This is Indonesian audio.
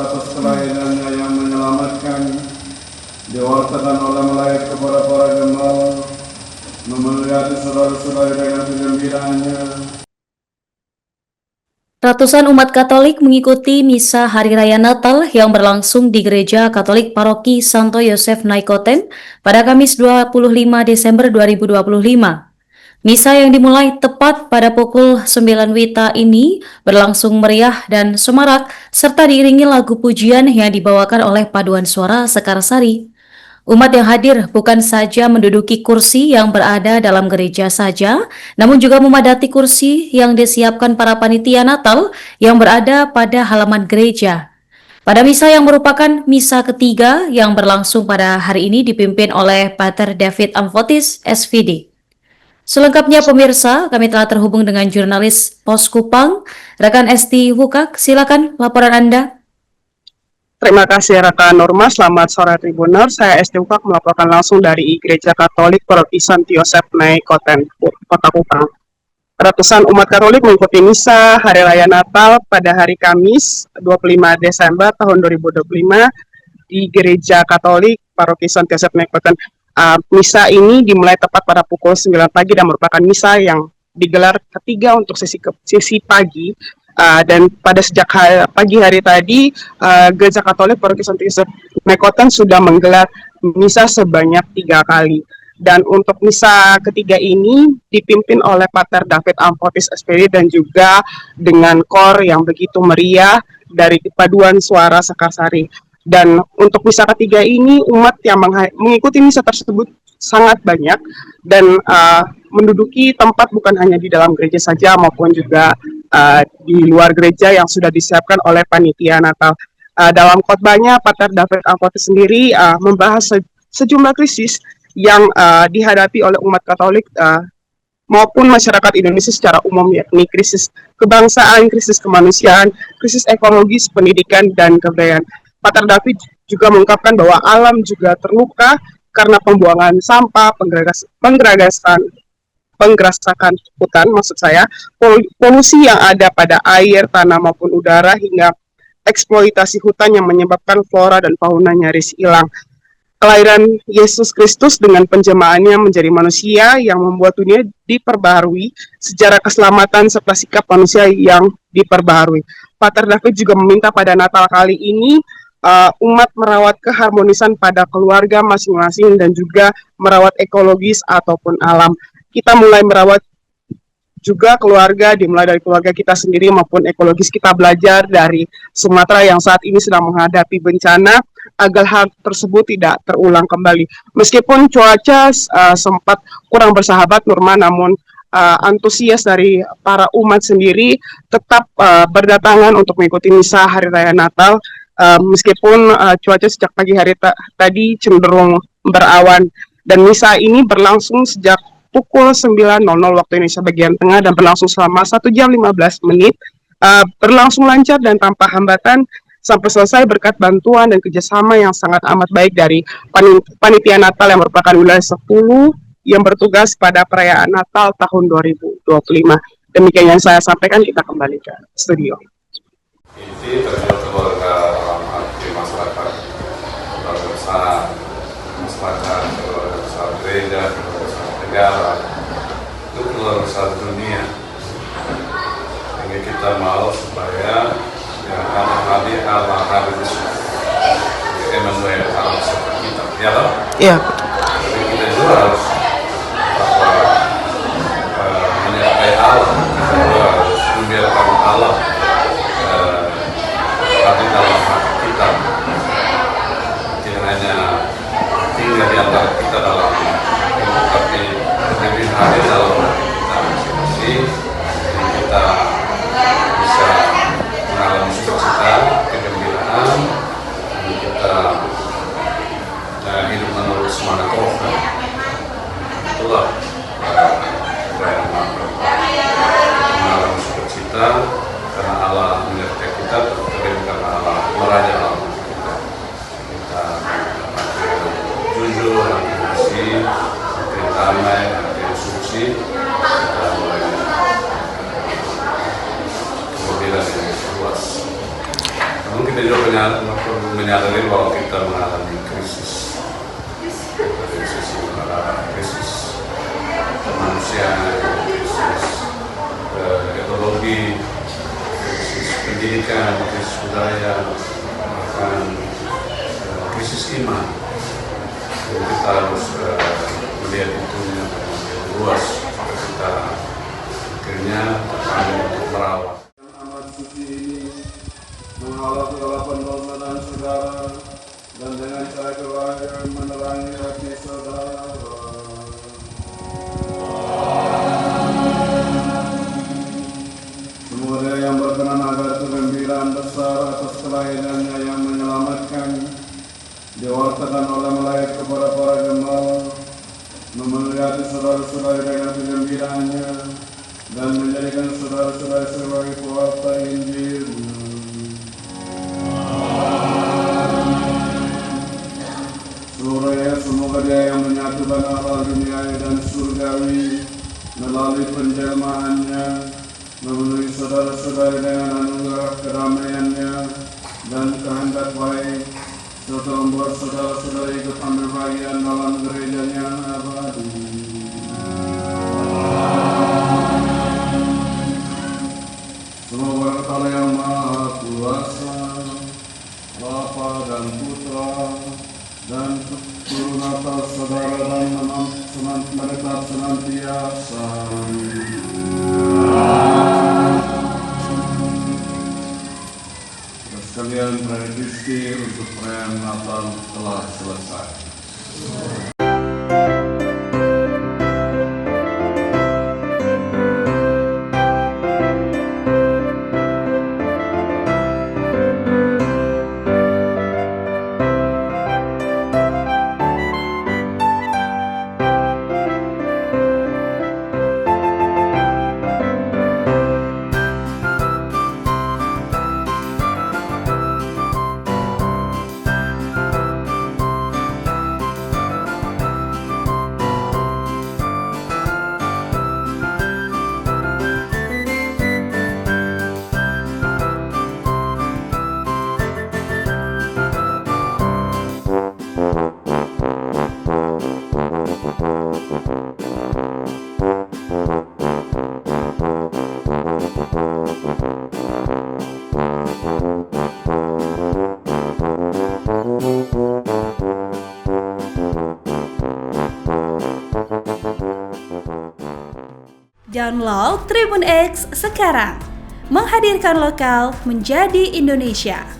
atas kelahirannya yang menyelamatkan, diwartakan oleh malaikat kepada para gembala, memuliakan saudara-saudara dengan kegembiraannya. Ratusan umat Katolik mengikuti misa Hari Raya Natal yang berlangsung di Gereja Katolik Paroki Santo Yosef Naikoten pada Kamis 25 Desember 2025. Misa yang dimulai tepat pada pukul 9 WITA ini berlangsung meriah dan semarak serta diiringi lagu pujian yang dibawakan oleh paduan suara Sekar Sari. Umat yang hadir bukan saja menduduki kursi yang berada dalam gereja saja, namun juga memadati kursi yang disiapkan para panitia Natal yang berada pada halaman gereja. Pada misa yang merupakan misa ketiga yang berlangsung pada hari ini dipimpin oleh Pater David Amfotis, SVD. Selengkapnya pemirsa, kami telah terhubung dengan jurnalis Pos Kupang, rekan Esti Wukak. Silakan laporan Anda. Terima kasih rekan Norma, selamat sore Tribuners. Saya Esti Wukak melaporkan langsung dari Gereja Katolik Paroki Santo Yosef Naikoten, Kota Kupang. Ratusan umat Katolik mengikuti misa Hari Raya Natal pada hari Kamis 25 Desember tahun 2025 di Gereja Katolik Paroki Santo Yosef Naikoten. Misa ini dimulai tepat pada pukul 9 pagi dan merupakan misa yang digelar ketiga untuk sesi pagi. Dan pada sejak pagi hari tadi, Gereja Katolik Paroki Santo Yosef Naikoten sudah menggelar misa sebanyak 3 kali. Dan untuk misa ketiga ini dipimpin oleh Pater David Amfotis SPD dan juga dengan kor yang begitu meriah dari paduan suara Sekar Sari. Dan untuk misa ketiga ini umat yang mengikuti misa tersebut sangat banyak dan menduduki tempat bukan hanya di dalam gereja saja maupun juga di luar gereja yang sudah disiapkan oleh panitia Natal. Dalam khotbahnya Pater David Amfotis sendiri membahas sejumlah krisis yang dihadapi oleh umat Katolik maupun masyarakat Indonesia secara umum, yakni krisis kebangsaan, krisis kemanusiaan, krisis ekologis, pendidikan, dan kebudayaan. Pater David juga mengungkapkan bahwa alam juga terluka karena pembuangan sampah, penggerasakan hutan, maksud saya, polusi yang ada pada air, tanah maupun udara, hingga eksploitasi hutan yang menyebabkan flora dan fauna nyaris hilang. Kelahiran Yesus Kristus dengan penjemaannya menjadi manusia yang membuat dunia diperbaharui, sejarah keselamatan serta sikap manusia yang diperbaharui. Pater David juga meminta pada Natal kali ini umat merawat keharmonisan pada keluarga masing-masing dan juga merawat ekologis ataupun alam. Kita mulai merawat juga keluarga, dimulai dari keluarga kita sendiri maupun ekologis. Kita belajar dari Sumatera yang saat ini sedang menghadapi bencana agar hal tersebut tidak terulang kembali. Meskipun cuaca sempat kurang bersahabat Nurma, namun antusias dari para umat sendiri tetap berdatangan untuk mengikuti misa Hari Raya Natal. Meskipun cuaca sejak pagi hari tadi cenderung berawan, dan misa ini berlangsung sejak pukul 9.00 waktu Indonesia bagian tengah dan berlangsung selama 1 jam 15 menit, berlangsung lancar dan tanpa hambatan sampai selesai berkat bantuan dan kerjasama yang sangat amat baik dari panitia Natal yang merupakan wilayah 10 yang bertugas pada perayaan Natal tahun 2025. Demikian yang saya sampaikan, kita kembali ke studio. Ini terjadi keluarga lama di masyarakat, keluarga besar masyarakat, keluarga besar gereja, keluarga besar negara, itu keluarga besar dunia. Ini kita mau supaya yang hadir Allah hadir di sini, Emmanuel Allah bersama kita, ya loh? Iya. Jadi kita juga harus menyertai Allah, kita juga harus membiarkan Allah hadir dalam hati kita, tidak hanya tinggal di antara kita dalam hidup, tapi lebih hadir dalam hati kita masing-masing. Kita bisa mengalami sukacita, kegembiraan, dan kita hidup menurut semangat Roh. Itulah budaya mengalami sukacita karena Allah menyertai kita, tetapi karena Allah meraja dalam hati kita. Kita hati jujur, hati bersih, hati damai, hati suci, kita mulai kegembiraan yang luas. Namun kita kita juga menyadari bahwa kita mengalami krisis dari sisi krisis kemanusiaan, krisis ekologi, krisis pendidikan, krisis budaya, bahkan krisis iman. Jadi kita harus melihat itu dengan luas supaya kita akhirnya terpanggil untuk merawat. Yang amat suci ini menghalau segala pendosa dan saudara, dan dengan cahaya kebaikan menerangi hati saudara. Semoga Dia yang berkenan agar kegembiraan besar atas kelahirannya yang menyelamatkan diwartakan oleh malaikat kepada para gembala, memenuhi hati saudara-saudara dengan kegembiraannya, dan menjadikan saudara-saudara sebagai pewarta Injil. Semoga Dia yang menyatukan akal duniawi dan surgawi melalui penjelmaannya, memenuhi saudara-saudara dengan anugerah kedamaiannya dan kehendak baik, serta membuat saudara-saudara ikut ambil bagian dalam gerejanya yang abadi. Semoga Allah yang Maha Kuasa, Bapa dan Putra dan turun atas saudara dan mereka senantiasa. Sekalian prediksi untuk perayaan Natal telah selesai. Download Tribun X sekarang, menghadirkan lokal menjadi Indonesia.